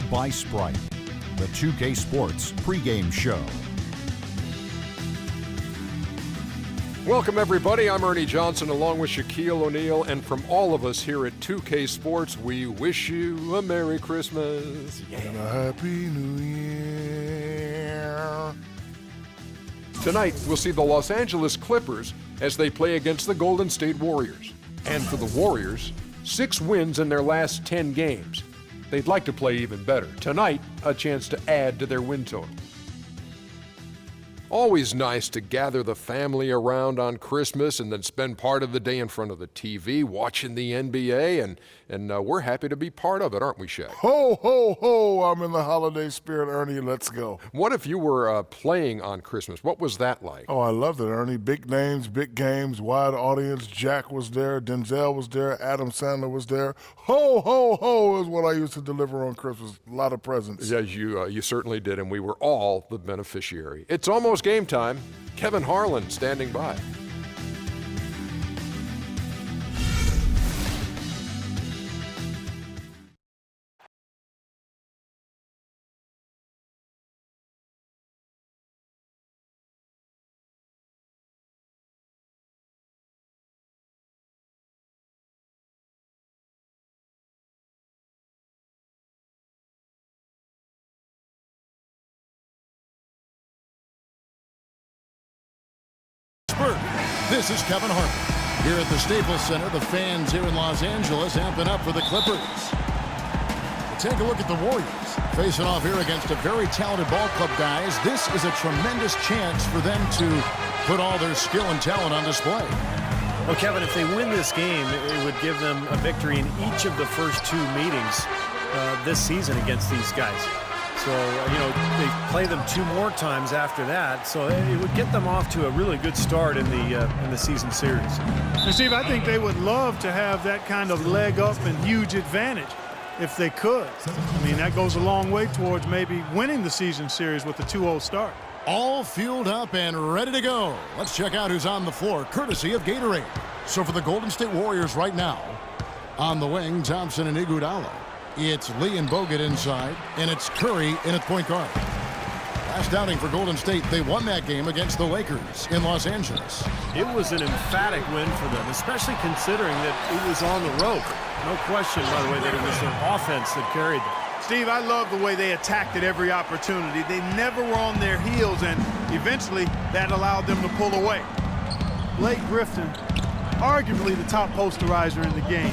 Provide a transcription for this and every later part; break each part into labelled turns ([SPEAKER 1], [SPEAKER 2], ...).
[SPEAKER 1] presented by Sprite, the 2K Sports pregame show.
[SPEAKER 2] Welcome, everybody. I'm Ernie Johnson along with Shaquille O'Neal, and from all of us here at 2K Sports, we wish you a Merry Christmas.
[SPEAKER 3] And a Happy New Year.
[SPEAKER 2] Tonight, we'll see the Los Angeles Clippers as they play against the Golden State Warriors. And for the Warriors, 6 wins in their last 10 games. They'd like to play even better. Tonight, a chance to add to their win total. Always nice to gather the family around on Christmas and then spend part of the day in front of the TV watching the NBA, and we're happy to be part of it, aren't we, Shaq?
[SPEAKER 3] Ho, ho, ho, I'm in the holiday spirit, Ernie. Let's go.
[SPEAKER 2] What if you were playing on Christmas? What was that like?
[SPEAKER 3] Oh, I loved it, Ernie. Big names, big games, wide audience. Jack was there, Denzel was there, Adam Sandler was there. Ho, ho, ho is what I used to deliver on Christmas. A lot of presents.
[SPEAKER 2] Yes, you certainly did, and we were all the beneficiary. It's almost game time. Kevin Harlan standing by.
[SPEAKER 4] This is Kevin Harlan. Here at the Staples Center, the fans here in Los Angeles amping up for the Clippers. Take a look at the Warriors. Facing off here against a very talented ball club, guys. This is a tremendous chance for them to put all their skill and talent on display.
[SPEAKER 5] Well, Kevin, if they win this game, it would give them a victory in each of the first 2 meetings this season against these guys. So, they play them 2 more times after that, so it would get them off to a really good start in the season series.
[SPEAKER 6] And Steve, I think they would love to have that kind of leg up and huge advantage if they could. I mean, that goes a long way towards maybe winning the season series with a 2-0 start.
[SPEAKER 4] All fueled up and ready to go. Let's check out who's on the floor, courtesy of Gatorade. So for the Golden State Warriors right now, on the wing, Thompson and Iguodala. It's Lee and Bogut inside, and it's Curry in at point guard. Last outing for Golden State, they won that game against the Lakers in Los Angeles.
[SPEAKER 5] It was an emphatic win for them, especially considering that it was on the road. No question, by the way, that it was their offense that carried them.
[SPEAKER 6] Steve, I love the way they attacked at every opportunity. They never were on their heels, and eventually that allowed them to pull away. Blake Griffin, arguably the top posterizer in the game.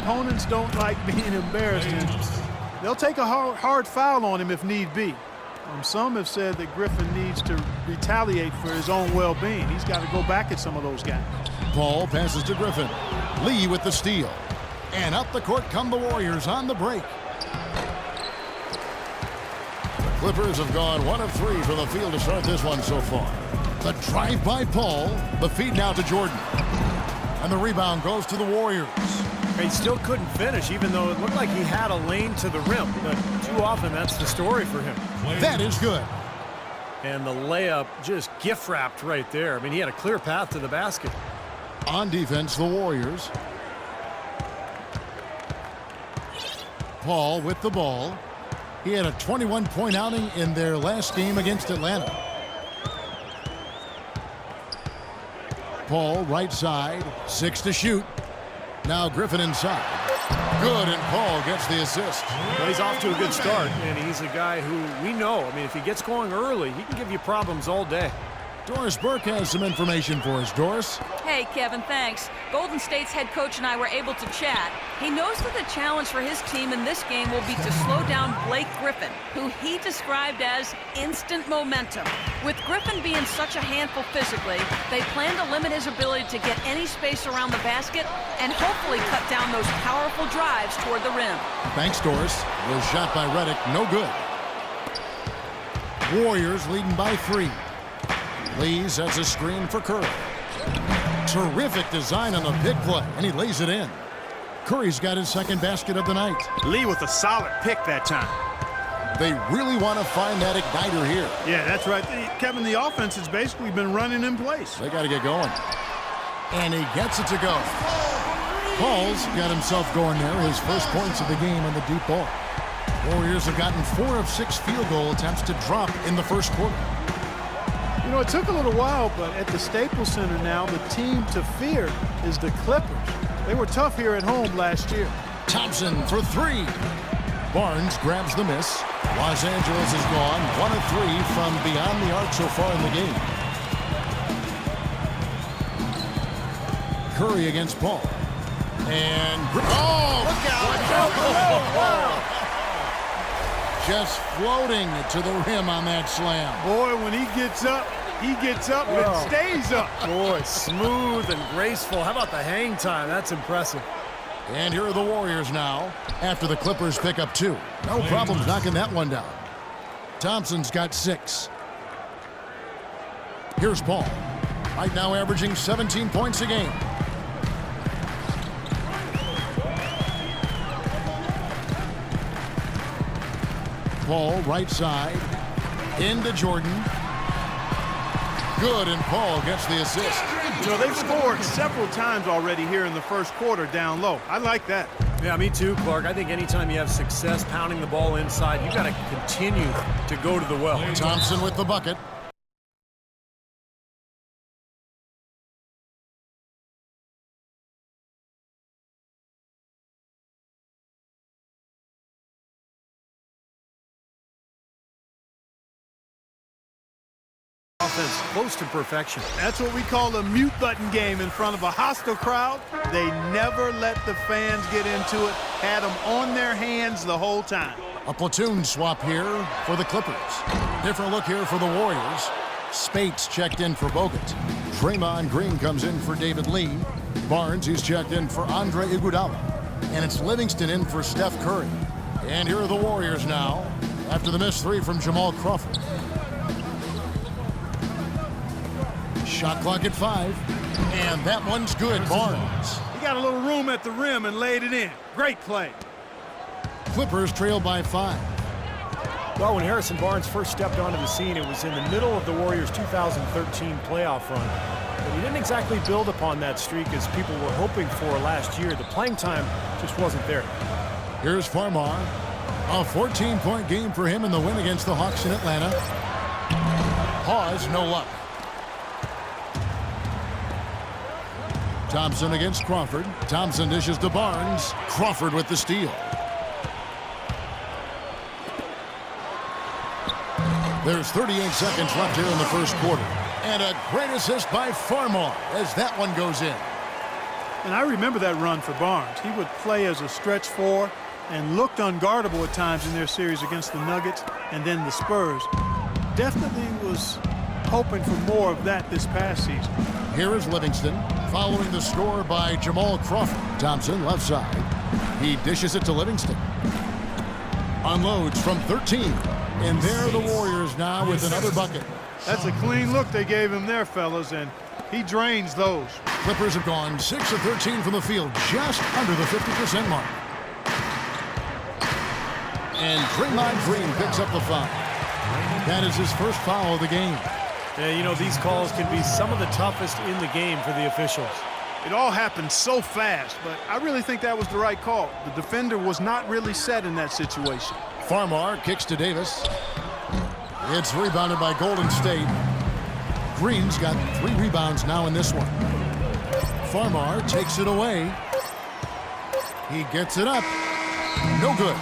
[SPEAKER 6] Opponents don't like being embarrassed, and they'll take a hard foul on him if need be. Some have said that Griffin needs to retaliate for his own well-being. He's got to go back at some of those guys.
[SPEAKER 4] Paul passes to Griffin. Lee with the steal. And up the court come the Warriors on the break. The Clippers have gone 1 of 3 from the field to start this one so far. The drive by Paul. The feed now to Jordan. And the rebound goes to the Warriors.
[SPEAKER 5] He still couldn't finish, even though it looked like he had a lane to the rim. But too often, that's the story for him.
[SPEAKER 4] That is good.
[SPEAKER 5] And the layup just gift-wrapped right there. I mean, he had a clear path to the basket.
[SPEAKER 4] On defense, the Warriors. Paul with the ball. He had a 21-point outing in their last game against Atlanta. Paul right side, 6 to shoot. Now Griffin inside. Good, and Paul gets the assist.
[SPEAKER 5] Well, he's off to a good start, and he's a guy who we know. I mean, if he gets going early, he can give you problems all day.
[SPEAKER 4] Doris Burke has some information for us. Doris?
[SPEAKER 7] Hey, Kevin, thanks. Golden State's head coach and I were able to chat. He knows that the challenge for his team in this game will be to slow down Blake Griffin, who he described as instant momentum. With Griffin being such a handful physically, they plan to limit his ability to get any space around the basket and hopefully cut down those powerful drives toward the rim.
[SPEAKER 4] Thanks, Doris. Was shot by Reddick. No good. Warriors leading by 3. Lee sets a screen for Curry. Terrific design on the big play, and he lays it in. Curry's got his second basket of the night.
[SPEAKER 6] Lee with a solid pick that time.
[SPEAKER 4] They really want to find that igniter here.
[SPEAKER 6] Yeah, that's right. Kevin, the offense has basically been running in place.
[SPEAKER 4] They got to get going. And he gets it to go. Paul's got himself going there. His first points of the game on the deep ball. Warriors have gotten 4 of 6 field goal attempts to drop in the first quarter.
[SPEAKER 6] You know, it took a little while, but at the Staples Center now, the team to fear is the Clippers. They were tough here at home last year.
[SPEAKER 4] Thompson for 3. Barnes grabs the miss. Los Angeles is gone 1 of 3 from beyond the arc so far in the game. Curry against Paul. And oh, look out! Just floating to the rim on that slam.
[SPEAKER 6] Boy, when he gets up and stays up.
[SPEAKER 5] Boy, smooth and graceful. How about the hang time? That's impressive.
[SPEAKER 4] And here are the Warriors now after the Clippers pick up 2. No problems knocking that one down. Thompson's got 6. Here's Paul. Right now averaging 17 points a game. Paul right side. Into Jordan. Good, and Paul gets the assist.
[SPEAKER 6] You know, they've scored several times already here in the first quarter down low. I like that.
[SPEAKER 5] Yeah, me too, Clark. I think anytime you have success pounding the ball inside, you got to continue to go to the well.
[SPEAKER 4] Thompson with the bucket.
[SPEAKER 5] Offense close to perfection.
[SPEAKER 6] That's what we call a mute button game in front of a hostile crowd. They never let the fans get into it. Had them on their hands the whole time.
[SPEAKER 4] A platoon swap here for the Clippers. Different look here for the Warriors. Spates checked in for Bogut. Draymond Green comes in for David Lee. Barnes, he's checked in for Andre Iguodala. And it's Livingston in for Steph Curry. And here are the Warriors now after the missed 3 from Jamal Crawford. Shot clock at 5. And that one's good. Barnes.
[SPEAKER 6] He got a little room at the rim and laid it in. Great play.
[SPEAKER 4] Clippers trail by 5.
[SPEAKER 5] Well, when Harrison Barnes first stepped onto the scene, it was in the middle of the Warriors' 2013 playoff run. But he didn't exactly build upon that streak as people were hoping for last year. The playing time just wasn't there.
[SPEAKER 4] Here's Farmar. A 14-point game for him in the win against the Hawks in Atlanta. Pause, no luck. Thompson against Crawford. Thompson dishes to Barnes. Crawford with the steal. There's 38 seconds left here in the first quarter. And a great assist by Farmar as that one goes in.
[SPEAKER 6] And I remember that run for Barnes. He would play as a stretch 4 and looked unguardable at times in their series against the Nuggets and then the Spurs. Definitely was hoping for more of that this past season.
[SPEAKER 4] Here is Livingston following the score by Jamal Crawford. Thompson left side. He dishes it to Livingston. Unloads from 13. And there are the Warriors now with another bucket.
[SPEAKER 6] That's a clean look they gave him there, fellas, and he drains those.
[SPEAKER 4] Clippers have gone 6 of 13 from the field, just under the 50% mark. And Draymond Green picks up the foul. That is his first foul of the game.
[SPEAKER 5] Yeah, you know, these calls can be some of the toughest in the game for the officials.
[SPEAKER 6] It all happened so fast, but I really think that was the right call. The defender was not really set in that situation.
[SPEAKER 4] Farmar kicks to Davis. It's rebounded by Golden State. Green's got 3 rebounds now in this one. Farmar takes it away. He gets it up. No good.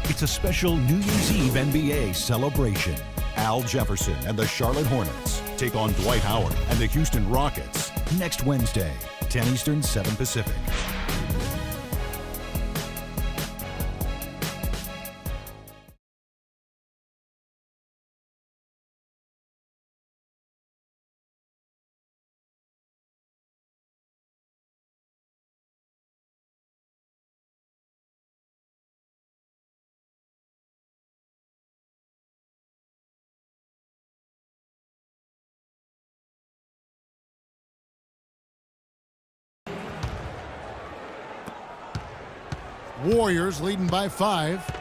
[SPEAKER 1] It's a special New Year's Eve NBA celebration. Al Jefferson and the Charlotte Hornets take on Dwight Howard and the Houston Rockets next Wednesday, 10 Eastern, 7 Pacific.
[SPEAKER 4] Warriors leading by 5.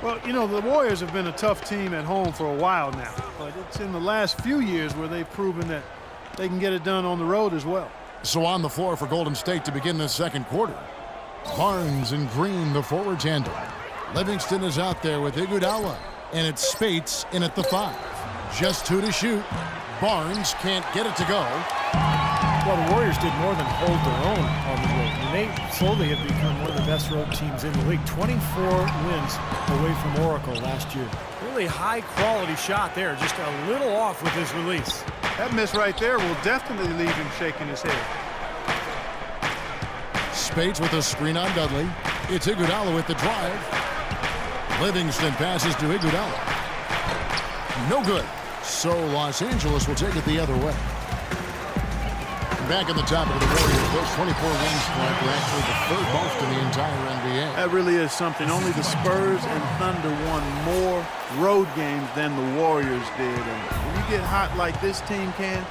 [SPEAKER 6] Well, you know, the Warriors have been a tough team at home for a while now, but it's in the last few years where they've proven that they can get it done on the road as well.
[SPEAKER 4] So on the floor for Golden State to begin this second quarter. Barnes and Green, the forward tandem. Livingston is out there with Iguodala, and it's Spates in at the 5. Just 2 to shoot. Barnes can't get it to go.
[SPEAKER 5] Well, the Warriors did more than hold their own on the road. And they slowly have become one of the best road teams in the league. 24 wins away from Oracle last year. Really high-quality shot there, just a little off with his release.
[SPEAKER 6] That miss right there will definitely leave him shaking his head.
[SPEAKER 4] Spates with a screen on Dudley. It's Iguodala with the drive. Livingston passes to Iguodala. No good. So Los Angeles will take it the other way. Back in the top of the Warriors, those 24 wins were actually the third most in the entire NBA.
[SPEAKER 6] That really is something. Only the Spurs and Thunder won more road games than the Warriors did. And when you get hot like this team can,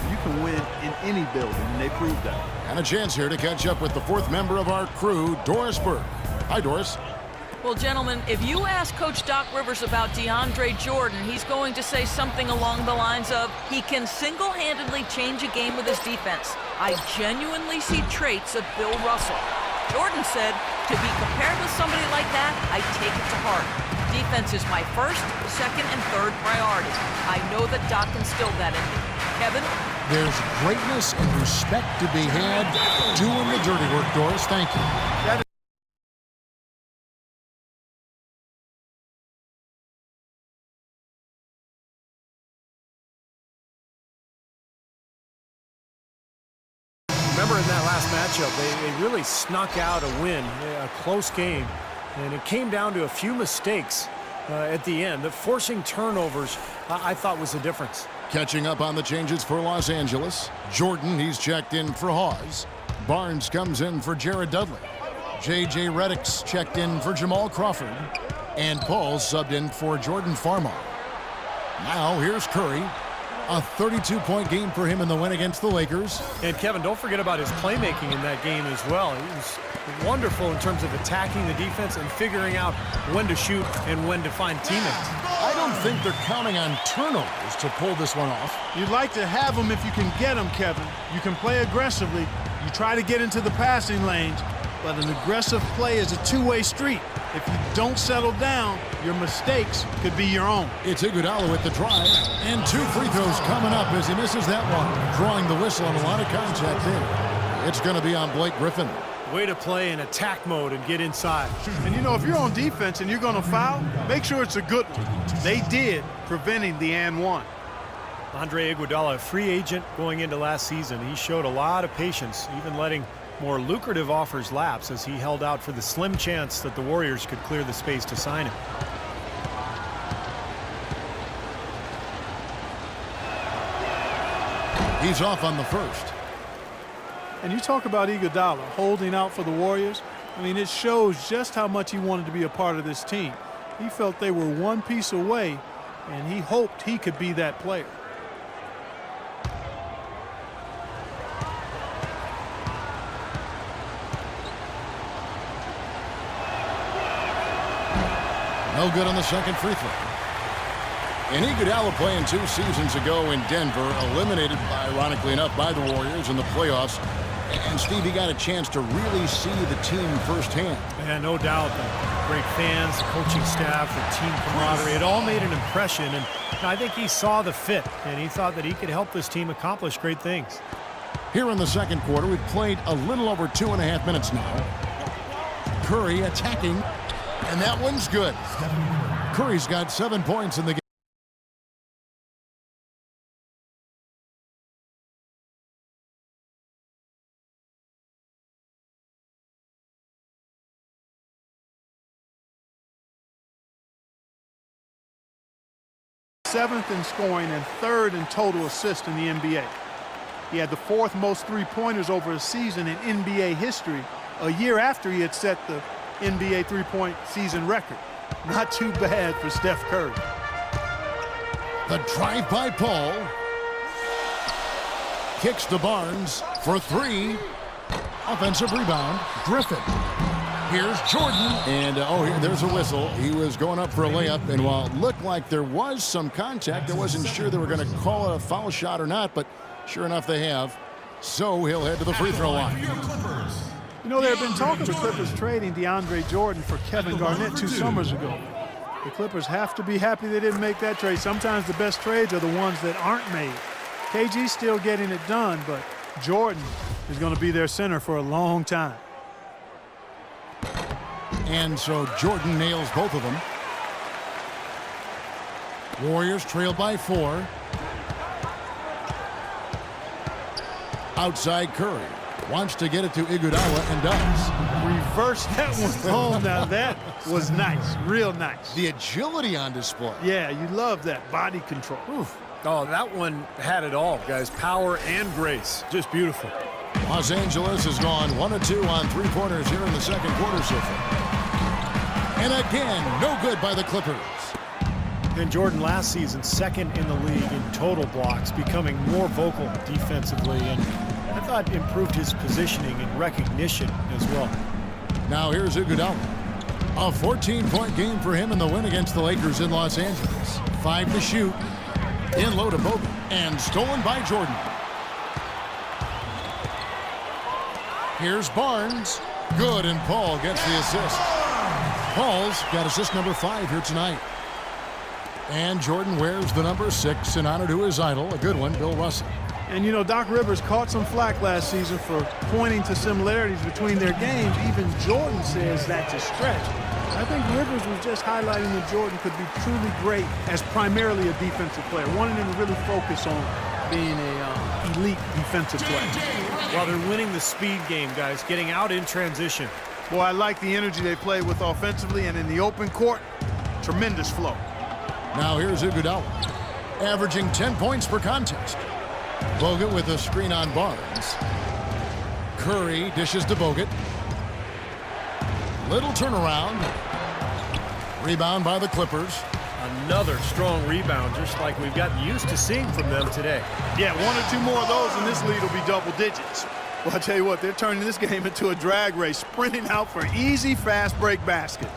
[SPEAKER 6] you can win in any building, and they proved that.
[SPEAKER 4] And a chance here to catch up with the fourth member of our crew, Doris Burke. Hi, Doris.
[SPEAKER 7] Well, gentlemen, if you ask Coach Doc Rivers about DeAndre Jordan, he's going to say something along the lines of, he can single-handedly change a game with his defense. I genuinely see traits of Bill Russell. Jordan said, to be compared with somebody like that, I take it to heart. Defense is my first, second, and third priority. I know that Doc instilled that in me. Kevin?
[SPEAKER 4] There's greatness and respect to be had doing the dirty work, Doris. Thank you.
[SPEAKER 5] Remember in that last matchup, they really snuck out a win, a close game, and it came down to a few mistakes at the end. The forcing turnovers, I thought, was the difference.
[SPEAKER 4] Catching up on the changes for Los Angeles. Jordan, he's checked in for Hawes. Barnes comes in for Jared Dudley. J.J. Redick's checked in for Jamal Crawford. And Paul subbed in for Jordan Farmar. Now here's Curry. A 32-point game for him in the win against the Lakers.
[SPEAKER 5] And Kevin, don't forget about his playmaking in that game as well. He was wonderful in terms of attacking the defense and figuring out when to shoot and when to find teammates.
[SPEAKER 4] I don't think they're counting on turnovers to pull this one off.
[SPEAKER 6] You'd like to have them if you can get them, Kevin. You can play aggressively. You try to get into the passing lanes, but an aggressive play is a two-way street. If you don't settle down, your mistakes could be your own.
[SPEAKER 4] It's Iguodala with the drive, and 2 free throws coming up as he misses that one. Drawing the whistle on a lot of contact there. It's going to be on Blake Griffin.
[SPEAKER 5] Way to play in attack mode and get inside.
[SPEAKER 6] And, you know, if you're on defense and you're going to foul, make sure it's a good one. They did, preventing the and one.
[SPEAKER 5] Andre Iguodala, a free agent going into last season. He showed a lot of patience, even letting more lucrative offers lapse as he held out for the slim chance that the Warriors could clear the space to sign him.
[SPEAKER 4] He's off on the first.
[SPEAKER 6] And you talk about Iguodala holding out for the Warriors. I mean, it shows just how much he wanted to be a part of this team. He felt they were one piece away, and he hoped he could be that player.
[SPEAKER 4] No good on the second free throw. And Iguodala playing 2 seasons ago in Denver, eliminated, ironically enough, by the Warriors in the playoffs. And Steve, he got a chance to really see the team firsthand.
[SPEAKER 5] Yeah, no doubt. The great fans, the coaching staff, the team camaraderie, it all made an impression. And I think he saw the fit, and he thought that he could help this team accomplish great things.
[SPEAKER 4] Here in the second quarter, we've played a little over 2.5 minutes now. Curry attacking, and that one's good. Curry's got 7 points in the game.
[SPEAKER 6] Seventh in scoring and third in total assists in the NBA. He had the 4th most three-pointers over a season in NBA history, a year after he had set the NBA three-point season record. Not too bad for Steph Curry.
[SPEAKER 4] The drive by Paul. Kicks to Barnes for 3. Offensive rebound, Griffin. Here's Jordan. And, there's a whistle. He was going up for a layup, and while it looked like there was some contact, I wasn't sure they were going to call it a foul shot or not, but sure enough they have. So he'll head to the free throw line.
[SPEAKER 6] You know, there have been talk of the Clippers trading DeAndre Jordan for Kevin Garnett 2 summers ago. The Clippers have to be happy they didn't make that trade. Sometimes the best trades are the ones that aren't made. KG's still getting it done, but Jordan is going to be their center for a long time.
[SPEAKER 4] And so Jordan nails both of them. Warriors trail by 4. Outside Curry. Wants to get it to Iguodala and does.
[SPEAKER 6] Reverse that one home. Now that was nice. Real nice.
[SPEAKER 4] The agility on display.
[SPEAKER 6] Yeah, you love that body control.
[SPEAKER 5] Oof. Oh, that one had it all, guys. Power and grace. Just beautiful.
[SPEAKER 4] Los Angeles has gone 1 of 2 on 3-pointers here in the second quarter so far. And again, no good by the Clippers.
[SPEAKER 5] And Jordan last season, second in the league in total blocks, becoming more vocal defensively, and I thought improved his positioning and recognition as well.
[SPEAKER 4] Now here's Iguodala. A 14-point game for him in the win against the Lakers in Los Angeles. 5 to shoot. In low to Bogut. And stolen by Jordan. Here's Barnes. Good, and Paul gets the assist. Paul's got assist number 5 here tonight. And Jordan wears the number 6 in honor to his idol, a good one, Bill Russell.
[SPEAKER 6] And, you know, Doc Rivers caught some flack last season for pointing to similarities between their games. Even Jordan says that's a stretch. I think Rivers was just highlighting that Jordan could be truly great as primarily a defensive player, wanting him to really focus on being an elite defensive player.
[SPEAKER 5] Well, they're winning the speed game, guys, getting out in transition.
[SPEAKER 6] Boy, I like the energy they play with offensively, and in the open court, tremendous flow.
[SPEAKER 4] Now here's Iguodala, averaging 10 points per contest. Bogut with a screen on Barnes. Curry dishes to Bogut. Little turnaround. Rebound by the Clippers.
[SPEAKER 5] Another strong rebound, just like we've gotten used to seeing from them today.
[SPEAKER 6] Yeah, 1 or 2 more of those and this lead will be double digits. Well, I tell you what, they're turning this game into a drag race, sprinting out for easy, fast break baskets.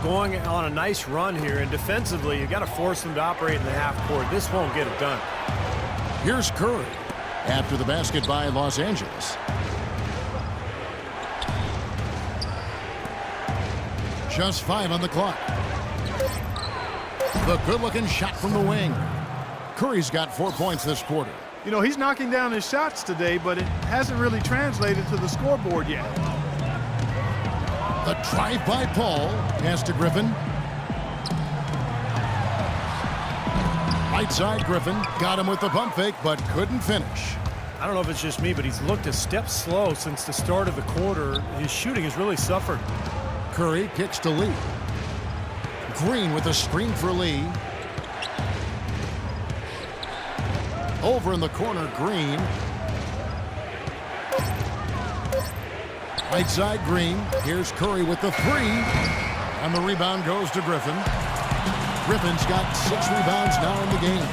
[SPEAKER 5] Going on a nice run here, and defensively, you got to force them to operate in the half court. This won't get it done.
[SPEAKER 4] Here's Curry after the basket by Los Angeles. Just 5 on the clock. The good-looking shot from the wing. Curry's got 4 points this quarter.
[SPEAKER 6] You know, he's knocking down his shots today, but it hasn't really translated to the scoreboard yet.
[SPEAKER 4] The drive by Paul. Pass to Griffin. Right side, Griffin. Got him with the pump fake, but couldn't finish.
[SPEAKER 5] I don't know if it's just me, but he's looked a step slow since the start of the quarter. His shooting has really suffered.
[SPEAKER 4] Curry kicks to Lee. Green with a screen for Lee. Over in the corner, Green. Right side, Green. Here's Curry with the 3. And the rebound goes to Griffin. Griffin's got 6 rebounds now in the game.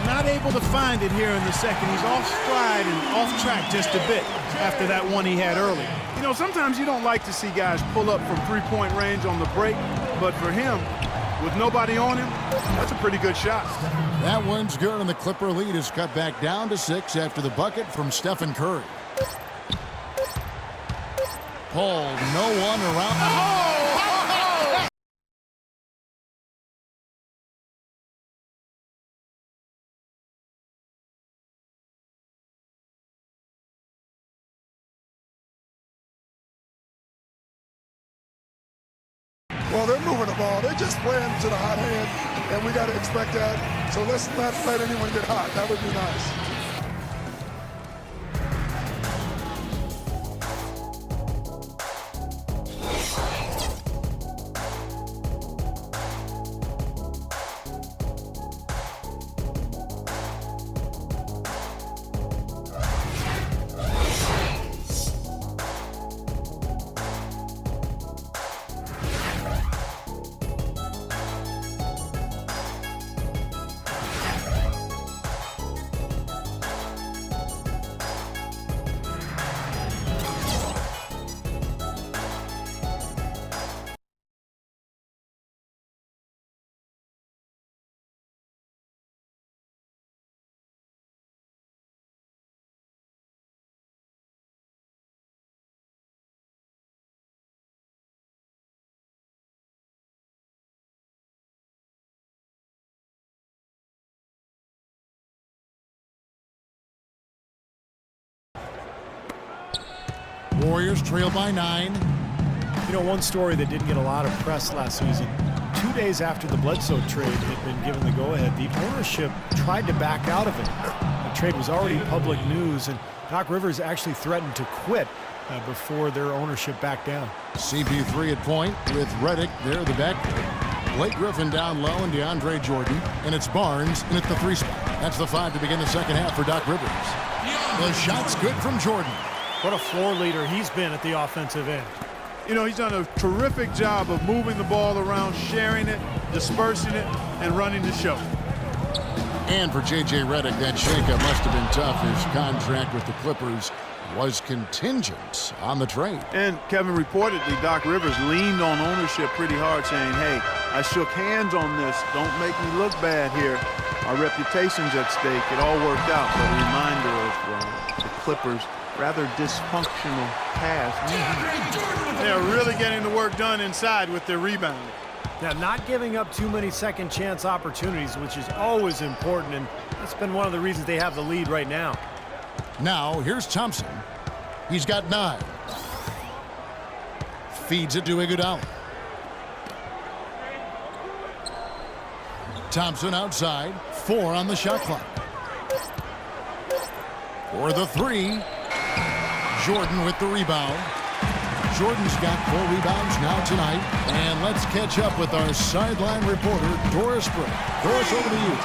[SPEAKER 6] Not able to find it here in the second. He's off stride and off track just a bit after that one he had early. You know, sometimes you don't like to see guys pull up from 3-point range on the break, but for him, with nobody on him, that's a pretty good shot.
[SPEAKER 4] That one's good, and the Clipper lead is cut back down to 6 after the bucket from Stephen Curry. Paul, no one around. Oh!
[SPEAKER 8] Well, they're moving the ball. They're just playing to the hot hand, and we got to expect that. So let's not let anyone get hot. That would be nice.
[SPEAKER 4] Warriors trail by 9.
[SPEAKER 5] You know, one story that didn't get a lot of press last season, 2 days after the Bledsoe trade had been given the go-ahead, the ownership tried to back out of it. The trade was already public news, and Doc Rivers actually threatened to quit before their ownership backed down.
[SPEAKER 4] CP3 at point with Redick there at the backcourt. Blake Griffin down low and DeAndre Jordan. And it's Barnes in at the 3 spot. That's the 5 to begin the second half for Doc Rivers. The shot's good from Jordan.
[SPEAKER 5] What a floor leader he's been at the offensive end.
[SPEAKER 6] You know, he's done a terrific job of moving the ball around, sharing it, dispersing it, and running the show.
[SPEAKER 4] And for J.J. Redick, that shakeup must have been tough. His contract with the Clippers was contingent on the trade.
[SPEAKER 6] And Kevin, reportedly, Doc Rivers leaned on ownership pretty hard, saying, hey, I shook hands on this. Don't make me look bad here. Our reputation's at stake. It all worked out, but a reminder of the Clippers' rather dysfunctional past. They're really getting the work done inside with their rebounding.
[SPEAKER 5] Now, not giving up too many second chance opportunities, which is always important, and that's been one of the reasons they have the lead right now.
[SPEAKER 4] Now, here's Thompson. He's got 9. Feeds it to Iguodala. Thompson outside. 4 on the shot clock. For the 3. Jordan with the rebound. Jordan's got 4 rebounds now tonight. And let's catch up with our sideline reporter, Doris Britt. Doris, over to you.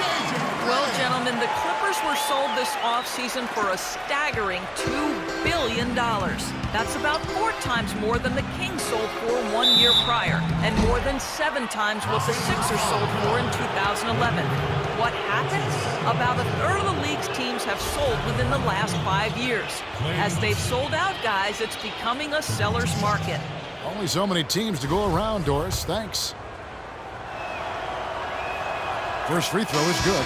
[SPEAKER 7] Well, gentlemen, the Clippers were sold this offseason for a staggering $2 billion. That's about 4 times more than the Kings sold for 1 year prior, and more than 7 times what the Sixers sold for in 2011. What happened? About a third of the league's teams have sold within the last 5 years. As they've sold out guys, it's becoming a seller's market.
[SPEAKER 4] Only so many teams to go around, Doris. Thanks. First free throw is good.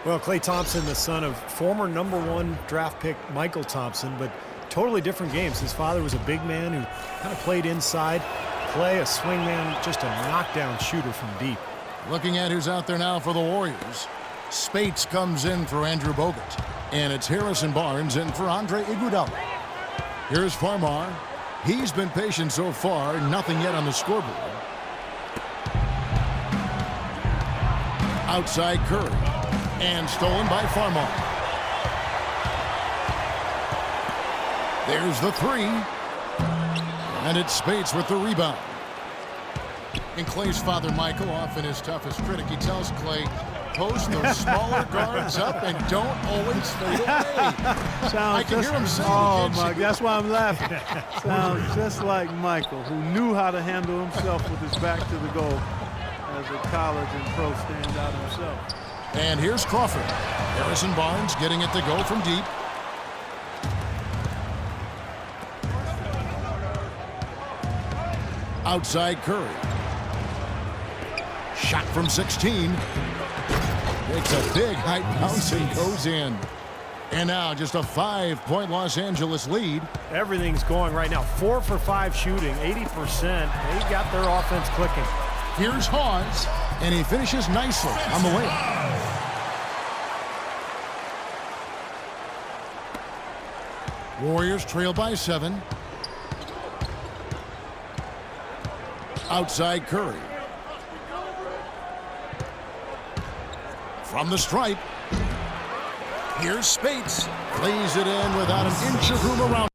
[SPEAKER 5] Well, Klay Thompson, the son of former #1 draft pick Michael Thompson, but totally different games. His father was a big man who kind of played inside. Klay, a swing man, just a knockdown shooter from deep.
[SPEAKER 4] Looking at who's out there now for the Warriors. Spates comes in for Andrew Bogut. And it's Harrison Barnes in for Andre Iguodala. Here's Farmar. He's been patient so far. Nothing yet on the scoreboard. Outside Curry. And stolen by Farmar. There's the 3. And it's Spates with the rebound. And Klay's father, Michael, often his toughest critic, he tells Klay, post those smaller guards up and don't always fade away. I can hear him saying,
[SPEAKER 6] oh, Mike, that's why I'm laughing. Sounds just like Michael, who knew how to handle himself with his back to the goal as a college and pro standout himself.
[SPEAKER 4] And here's Crawford. Harrison Barnes getting it to go from deep. Outside Curry. Shot from 16. Makes a big height bounce and goes in. And now just a 5-point Los Angeles lead.
[SPEAKER 5] Everything's going right now. 4 for 5 shooting, 80%. They got their offense clicking.
[SPEAKER 4] Here's Hawes, and he finishes nicely on the way. Warriors trail by 7. Outside Curry. From the stripe. Here's Spates. Lays it in without an inch of room around.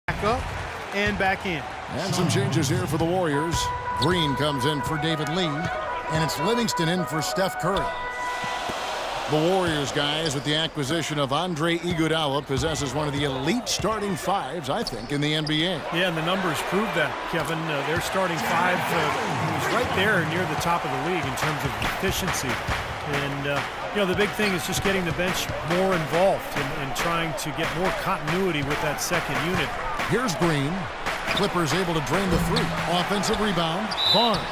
[SPEAKER 6] Back up and back in.
[SPEAKER 4] And some changes here for the Warriors. Green comes in for David Lee. And it's Livingston in for Steph Curry. The Warriors, guys, with the acquisition of Andre Iguodala, possesses one of the elite starting 5s, I think, in the NBA.
[SPEAKER 5] Yeah, and the numbers prove that, Kevin. Their starting 5 was right there near the top of the league in terms of efficiency. And, you know, the big thing is just getting the bench more involved and trying to get more continuity with that second unit.
[SPEAKER 4] Here's Green. Clippers able to drain the 3. Offensive rebound. Barnes.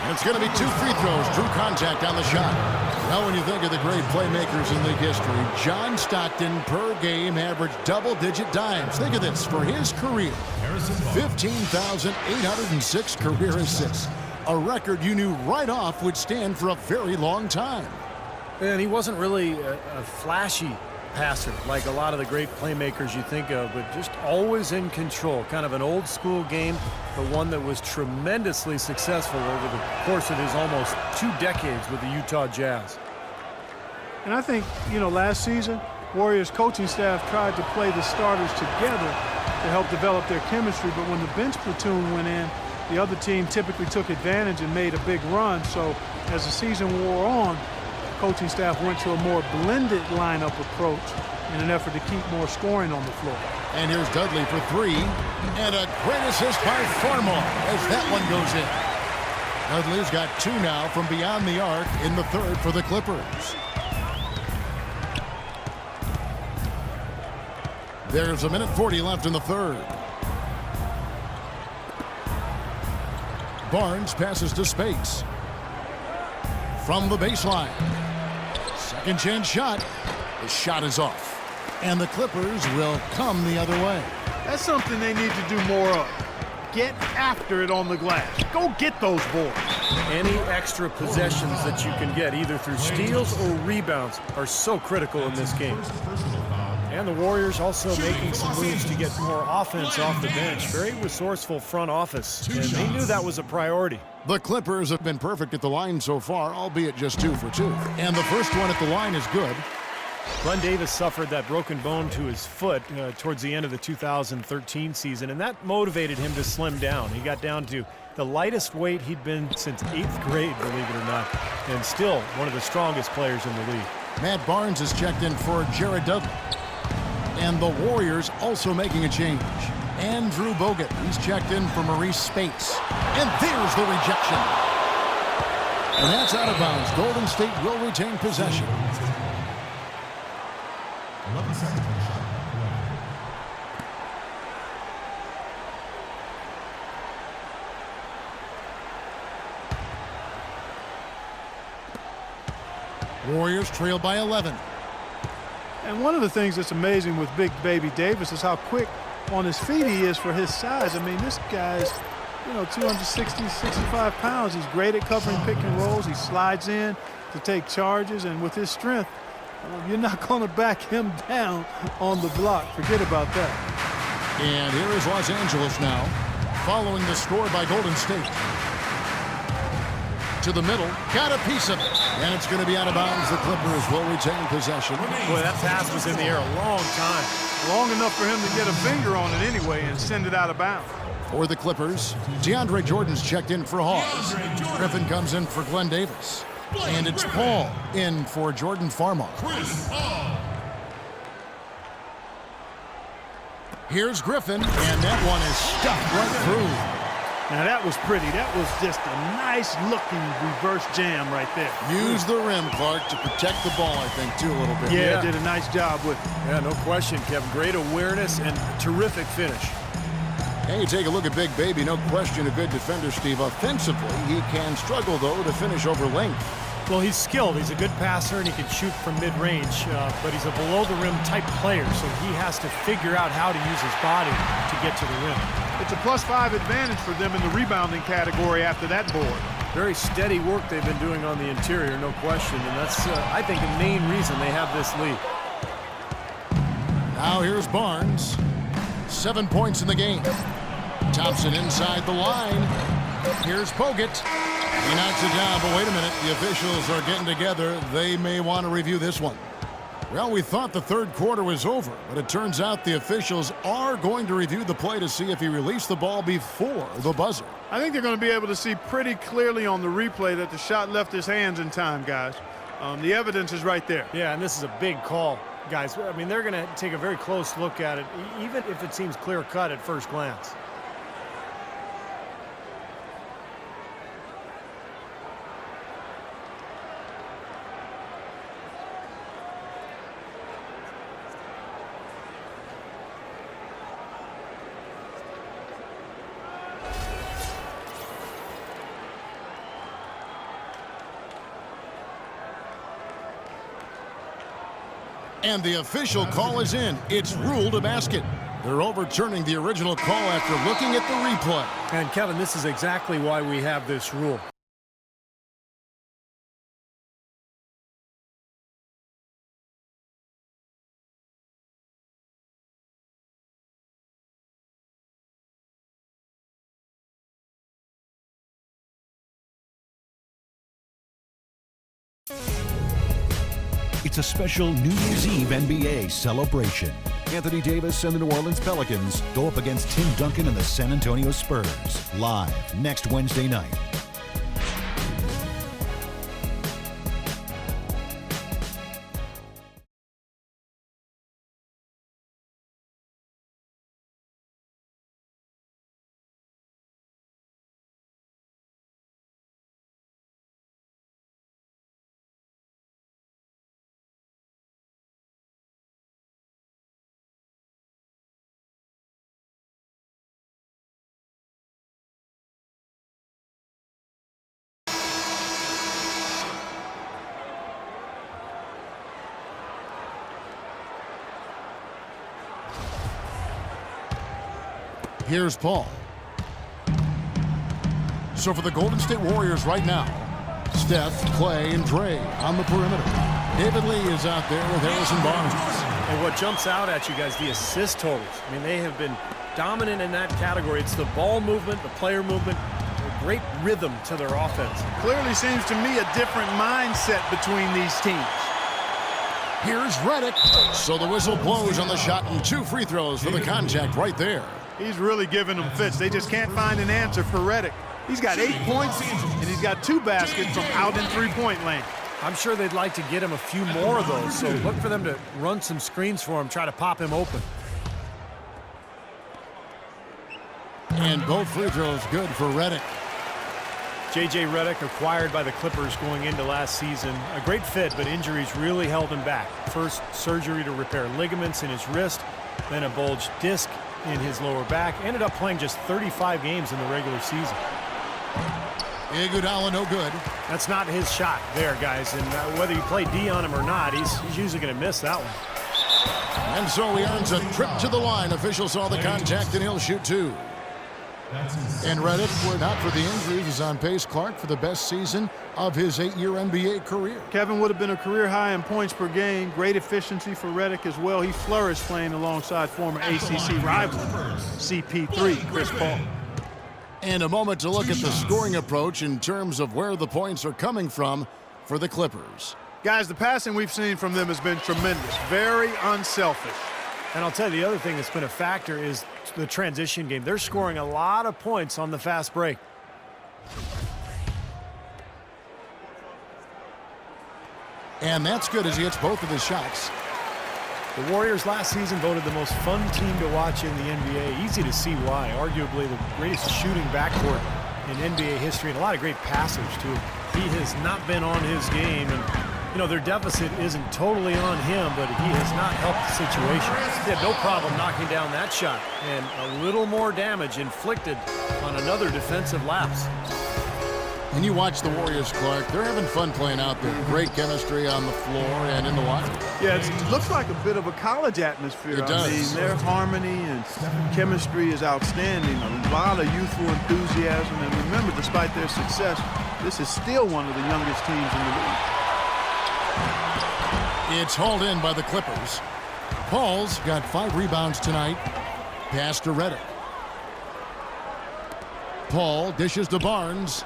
[SPEAKER 4] And it's going to be 2 free throws. Drew contact on the shot. Now when you think of the great playmakers in league history, John Stockton per game averaged double-digit dimes. Think of this. For his career, 15,806 career assists. a record you knew right off would stand for a very long time.
[SPEAKER 5] And he wasn't really a flashy passer like a lot of the great playmakers you think of, but just always in control. Kind of an old school game, but one that was tremendously successful over the course of his almost 2 decades with the Utah Jazz.
[SPEAKER 6] And I think, last season, Warriors coaching staff tried to play the starters together to help develop their chemistry, but when the bench platoon went in, the other team typically took advantage and made a big run. So as the season wore on, coaching staff went to a more blended lineup approach in an effort to keep more scoring on the floor.
[SPEAKER 4] And here's Dudley for 3, and a great assist by Farmar as that one goes in. Dudley's got 2 now from beyond the arc in the third for the Clippers. There's 1:40 left in the third. Barnes passes to Space. From the baseline. Second chance shot. The shot is off. And the Clippers will come the other way.
[SPEAKER 6] That's something they need to do more of. Get after it on the glass. Go get those boards.
[SPEAKER 5] Any extra possessions that you can get, either through steals or rebounds, are so critical in this game. And the Warriors also making some moves to get more offense off the bench. Very resourceful front office, and they knew that was a priority.
[SPEAKER 4] The Clippers have been perfect at the line so far, albeit just 2 for 2. And the first one at the line is good.
[SPEAKER 5] Glenn Davis suffered that broken bone to his foot towards the end of the 2013 season, and that motivated him to slim down. He got down to the lightest weight he'd been since 8th grade, believe it or not, and still one of the strongest players in the league.
[SPEAKER 4] Matt Barnes is checked in for Jared Dudley. And the Warriors also making a change. Andrew Bogut, he's checked in for Maurice Spates. And there's the rejection. And that's out of bounds. Golden State will retain possession.
[SPEAKER 9] 11 seconds on the shot.
[SPEAKER 4] Warriors trail by 11.
[SPEAKER 6] And one of the things that's amazing with Big Baby Davis is how quick on his feet he is for his size. I mean, this guy's, 260, 65 pounds. He's great at covering pick and rolls. He slides in to take charges, and with his strength, you're not going to back him down on the block. Forget about that.
[SPEAKER 4] And here is Los Angeles now, following the score by Golden State. To the middle, got a piece of it, and it's going to be out of bounds. The Clippers will retain possession.
[SPEAKER 5] Boy, that pass was in the air a long time.
[SPEAKER 6] Long enough for him to get a finger on it anyway and send it out of bounds.
[SPEAKER 4] For the Clippers, DeAndre Jordan's checked in for Hawes. Griffin comes in for Glenn Davis. And it's Paul in for Jordan Farmar. Here's Griffin, and that one is stuffed right through.
[SPEAKER 6] Now that was pretty. That was just a nice-looking reverse jam right there.
[SPEAKER 4] Use the rim, Clark, to protect the ball, I think, too, a little bit.
[SPEAKER 6] Yeah, did a nice job with it.
[SPEAKER 5] Yeah, no question, Kevin. Great awareness and terrific finish.
[SPEAKER 4] And you take a look at Big Baby, no question a good defender, Steve. Offensively, he can struggle, though, to finish over length.
[SPEAKER 5] Well, he's skilled. He's a good passer, and he can shoot from mid-range, but he's a below-the-rim type player, so he has to figure out how to use his body to get to the rim.
[SPEAKER 6] It's a +5 advantage for them in the rebounding category after that board.
[SPEAKER 5] Very steady work they've been doing on the interior, no question, and that's, I think, the main reason they have this lead.
[SPEAKER 4] Now here's Barnes. 7 points in the game. Thompson inside the line. Here's Bogut. He knocks it down, but wait a minute. The officials are getting together. They may want to review this one. Well, we thought the third quarter was over, but it turns out the officials are going to review the play to see if he released the ball before the buzzer.
[SPEAKER 6] I think they're going to be able to see pretty clearly on the replay that the shot left his hands in time, guys. The evidence is right there.
[SPEAKER 5] Yeah, and this is a big call, guys. I mean, they're going to take a very close look at it, even if it seems clear-cut at first glance.
[SPEAKER 4] And the official call is in. It's ruled a basket. They're overturning the original call after looking at the replay.
[SPEAKER 5] And Kevin, this is exactly why we have this rule.
[SPEAKER 1] It's a special New Year's Eve NBA celebration. Anthony Davis and the New Orleans Pelicans go up against Tim Duncan and the San Antonio Spurs. Live next Wednesday night.
[SPEAKER 4] Here's Paul. So for the Golden State Warriors right now, Steph, Klay, and Dre on the perimeter. David Lee is out there with Harrison Barnes.
[SPEAKER 5] And what jumps out at you guys, the assist totals. I mean, they have been dominant in that category. It's the ball movement, the player movement, a great rhythm to their offense.
[SPEAKER 6] Clearly seems to me a different mindset between these teams.
[SPEAKER 4] Here's Redick. So the whistle blows on the shot and 2 free throws for the contact right there.
[SPEAKER 6] He's really giving them fits. They just can't find an answer for Redick. He's got 8 points, and he's got 2 baskets from out in three-point land.
[SPEAKER 5] I'm sure they'd like to get him a few more of those, so look for them to run some screens for him, try to pop him open.
[SPEAKER 4] And both free throws good for Redick.
[SPEAKER 5] J.J. Redick, acquired by the Clippers going into last season. A great fit, but injuries really held him back. First, surgery to repair ligaments in his wrist, then a bulged disc in his lower back. Ended up playing just 35 games in the regular season.
[SPEAKER 4] Iguodala no good.
[SPEAKER 5] That's not his shot there, guys. And whether you play D on him or not, he's usually going to miss that one.
[SPEAKER 4] And so he earns a trip to the line. Official saw the contact, and he'll shoot 2. And Redick, were not for the injuries, is on pace, Clark, for the best season of his 8-year NBA career.
[SPEAKER 6] Kevin would have been a career high in points per game. Great efficiency for Redick as well. He flourished playing alongside former ACC rival CP3, Chris Paul.
[SPEAKER 4] And a moment to look at the scoring approach in terms of where the points are coming from for the Clippers.
[SPEAKER 6] Guys, the passing we've seen from them has been tremendous. Very unselfish.
[SPEAKER 5] And I'll tell you, the other thing that's been a factor is the transition game. They're scoring a lot of points on the fast break.
[SPEAKER 4] And that's good as he hits both of his shots.
[SPEAKER 5] The Warriors last season voted the most fun team to watch in the NBA. Easy to see why. Arguably the greatest shooting backcourt in NBA history, and a lot of great passers, too. He has not been on his game, and you know, their deficit isn't totally on him, but he has not helped the situation. He had no problem knocking down that shot, and a little more damage inflicted on another defensive lapse.
[SPEAKER 4] When you watch the Warriors, Clark, they're having fun playing out there. Great chemistry on the floor and in the locker room.
[SPEAKER 6] Yeah, it looks like a bit of a college atmosphere.
[SPEAKER 4] It does.
[SPEAKER 6] I mean, their harmony and chemistry is outstanding. A lot of youthful enthusiasm. And remember, despite their success, this is still one of the youngest teams in the league.
[SPEAKER 4] It's hauled in by the Clippers. Paul's got 5 rebounds tonight. Pass to Redick. Paul dishes to Barnes.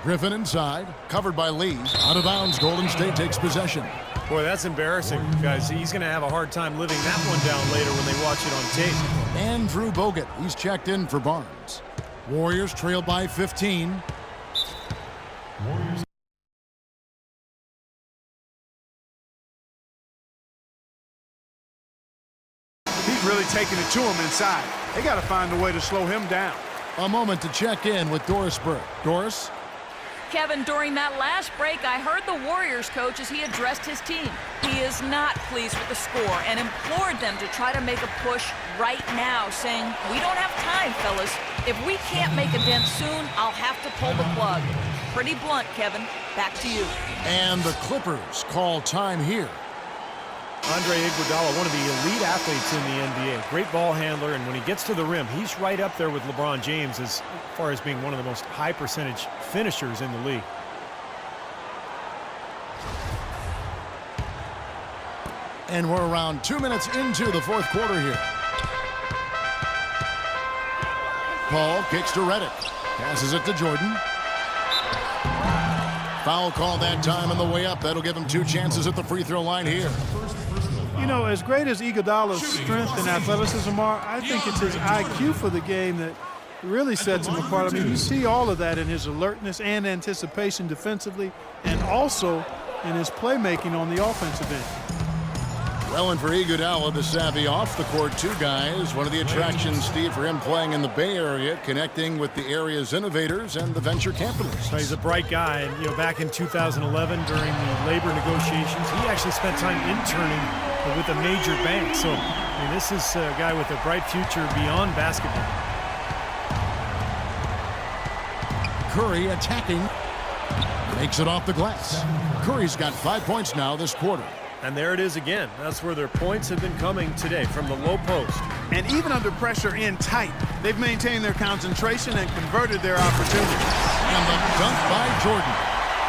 [SPEAKER 4] Griffin inside, covered by Lee. Out of bounds, Golden State takes possession.
[SPEAKER 5] Boy, that's embarrassing, guys. He's going to have a hard time living that one down later when they watch it on tape.
[SPEAKER 4] Andrew Bogut, he's checked in for Barnes. Warriors trail by 15.
[SPEAKER 9] Warriors.
[SPEAKER 6] He's really taking it to him inside. They got to find a way to slow him down.
[SPEAKER 4] A moment to check in with Doris Burke. Doris?
[SPEAKER 7] Kevin, during that last break, I heard the Warriors coach as he addressed his team. He is not pleased with the score and implored them to try to make a push right now, saying, "We don't have time, fellas. If we can't make a dent soon, I'll have to pull the plug." Pretty blunt, Kevin. Back to you.
[SPEAKER 4] And the Clippers call time here.
[SPEAKER 5] Andre Iguodala, one of the elite athletes in the NBA. Great ball handler, and when he gets to the rim, he's right up there with LeBron James as far as being one of the most high percentage finishers in the league.
[SPEAKER 4] And we're around 2 minutes into the fourth quarter here. Paul kicks to Redick. Passes it to Jordan. Foul call that time on the way up. That'll give him 2 chances at the free throw line here.
[SPEAKER 6] You know, as great as Iguodala's strength and athleticism are, I think it's his IQ for the game that really sets him apart. I mean, you see all of that in his alertness and anticipation defensively, and also in his playmaking on the offensive end.
[SPEAKER 4] Well, and for Iguodala, the savvy off-the-court 2 guys. One of the attractions, Steve, for him playing in the Bay Area, connecting with the area's innovators and the venture capitalists.
[SPEAKER 5] So he's a bright guy, and you know, back in 2011 during the labor negotiations, he actually spent time interning with a major bank. So I mean, this is a guy with a bright future beyond basketball.
[SPEAKER 4] Curry attacking. Makes it off the glass. Curry's got 5 points now this quarter.
[SPEAKER 5] And there it is again. That's where their points have been coming today, from the low post.
[SPEAKER 6] And even under pressure in tight, they've maintained their concentration and converted their opportunities.
[SPEAKER 4] And the dunk by Jordan.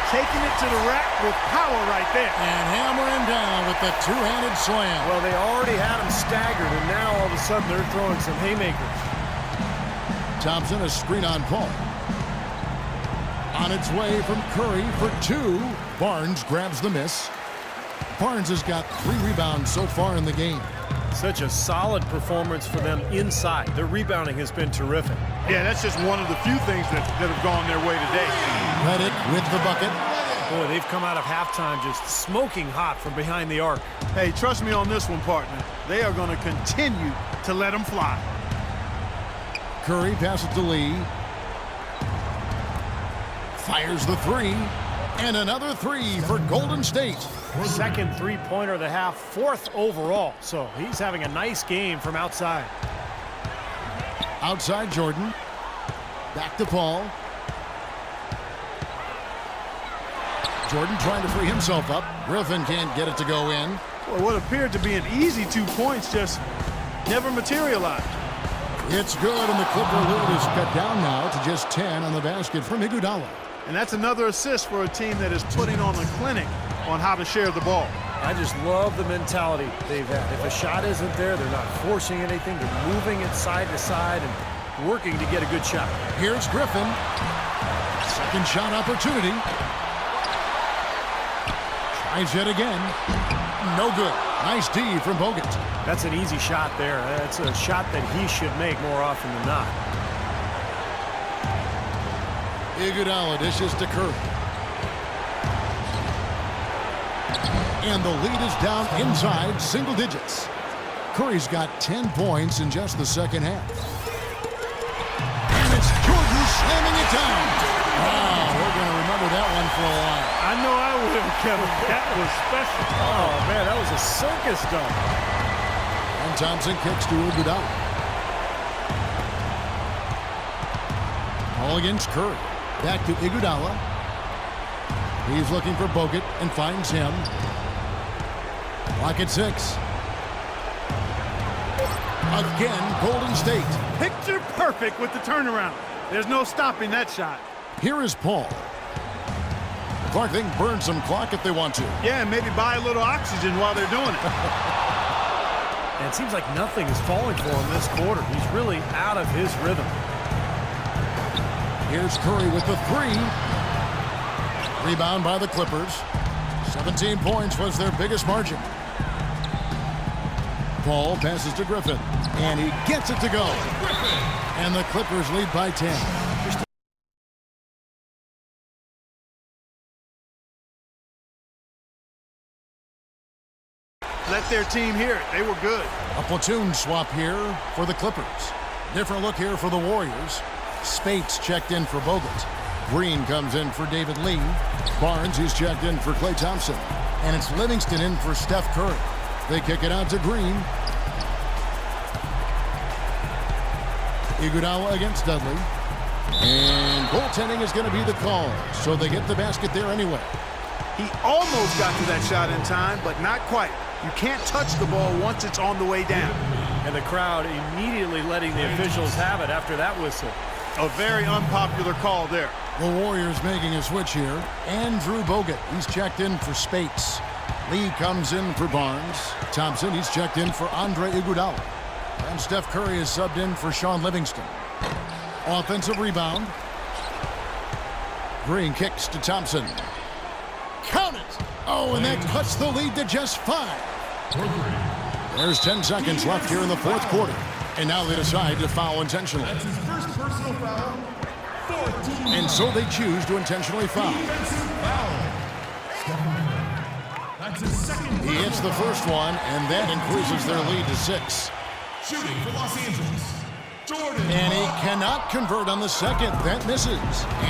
[SPEAKER 6] Taking it to the rack with power right there.
[SPEAKER 4] And hammering down with the 2-handed slam.
[SPEAKER 5] Well, they already had him staggered, and now all of a sudden they're throwing some haymakers.
[SPEAKER 4] Thompson, a screen on Paul. On its way from Curry for 2. Barnes grabs the miss. Barnes has got 3 rebounds so far in the game.
[SPEAKER 5] Such a solid performance for them inside. Their rebounding has been terrific.
[SPEAKER 6] Yeah, that's just one of the few things that have gone their way today.
[SPEAKER 4] Redick with the bucket.
[SPEAKER 5] Boy, they've come out of halftime just smoking hot from behind the arc.
[SPEAKER 6] Hey, trust me on this one, partner. They are going to continue to let them fly.
[SPEAKER 4] Curry passes to Lee. Fires the 3. And another 3 for Golden State.
[SPEAKER 5] Second three-pointer of the half, 4th overall. So he's having a nice game from outside.
[SPEAKER 4] Outside Jordan. Back to Paul. Jordan trying to free himself up. Griffin can't get it to go in.
[SPEAKER 6] Well, what appeared to be an easy 2 points just never materialized.
[SPEAKER 4] It's good, and the Clipper lead is cut down now to just 10 on the basket from Iguodala.
[SPEAKER 6] And that's another assist for a team that is putting on a clinic on how to share the ball.
[SPEAKER 5] I just love the mentality they've had. If a shot isn't there, they're not forcing anything. They're moving it side to side and working to get a good shot.
[SPEAKER 4] Here's Griffin. Second shot opportunity. Tries it again. No good. Nice D from Bogut.
[SPEAKER 5] That's an easy shot there. That's a shot that he should make more often than not.
[SPEAKER 4] Iguodala dishes to Curry. And the lead is down inside single digits. Curry's got 10 points in just the second half. And it's Jordan slamming it down. Wow, we're going to remember that one for a while.
[SPEAKER 6] I know I will, Kevin. That was special.
[SPEAKER 5] Oh, man, that was a circus dunk.
[SPEAKER 4] And Thompson kicks to Iguodala. All against Curry. Back to Iguodala. He's looking for Bogut and finds him. Clock at 6. Again, Golden State.
[SPEAKER 6] Picture perfect with the turnaround. There's no stopping that shot.
[SPEAKER 4] Here is Paul. Clark, they can burn some clock if they want to.
[SPEAKER 6] Yeah, and maybe buy a little oxygen while they're doing it.
[SPEAKER 5] And it seems like nothing is falling for him this quarter. He's really out of his rhythm.
[SPEAKER 4] Here's Curry with the 3. Rebound by the Clippers. 17 points was their biggest margin. Paul passes to Griffin, and he gets it to go. And the Clippers lead by 10.
[SPEAKER 6] Let their team hear it. They were good.
[SPEAKER 4] A platoon swap here for the Clippers. Different look here for the Warriors. Spates checked in for Bogut. Green comes in for David Lee. Barnes is checked in for Klay Thompson. And it's Livingston in for Steph Curry. They kick it out to Green. Iguodala against Dudley. And goaltending is going to be the call. So they get the basket there anyway.
[SPEAKER 6] He almost got to that shot in time, but not quite. You can't touch the ball once it's on the way down.
[SPEAKER 5] And the crowd immediately letting the officials have it after that whistle.
[SPEAKER 6] A very unpopular call there.
[SPEAKER 4] The Warriors making a switch here. Andrew Bogut, he's checked in for Spates. Lee comes in for Barnes. Thompson, he's checked in for Andre Iguodala. And Steph Curry is subbed in for Sean Livingston. Offensive rebound. Green kicks to Thompson. Count it! Oh, and that cuts the lead to just 5. There's 10 seconds left here in the fourth quarter. And now they decide to foul intentionally.
[SPEAKER 9] That's his first personal foul. 14.
[SPEAKER 4] And so they choose to intentionally foul.
[SPEAKER 9] Defensive foul. That's his second.
[SPEAKER 4] He hits the first one, and that increases their lead to 6.
[SPEAKER 9] Shooting for Los Angeles, Jordan.
[SPEAKER 4] And he cannot convert on the second. That misses.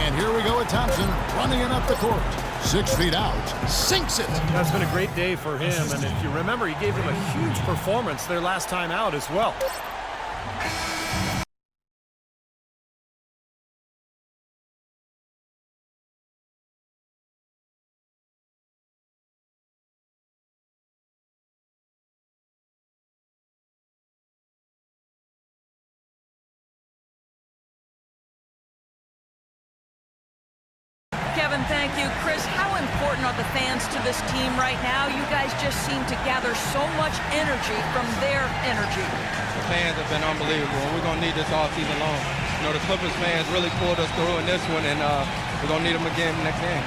[SPEAKER 4] And here we go with Thompson running it up the court. 6 feet out. Sinks it.
[SPEAKER 5] That's been a great day for him. And if you remember, he gave them a huge performance their last time out as well.
[SPEAKER 7] Kevin, thank you. Chris, how important are the fans to this team right now? You guys just seem to gather so much energy from their energy.
[SPEAKER 10] The fans have been unbelievable, and we're going to need this all season long. You know, the Clippers fans really pulled us through in this one, and we're going to need them again next game.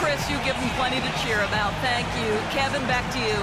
[SPEAKER 7] Chris, you give them plenty to cheer about. Thank you. Kevin, back to you.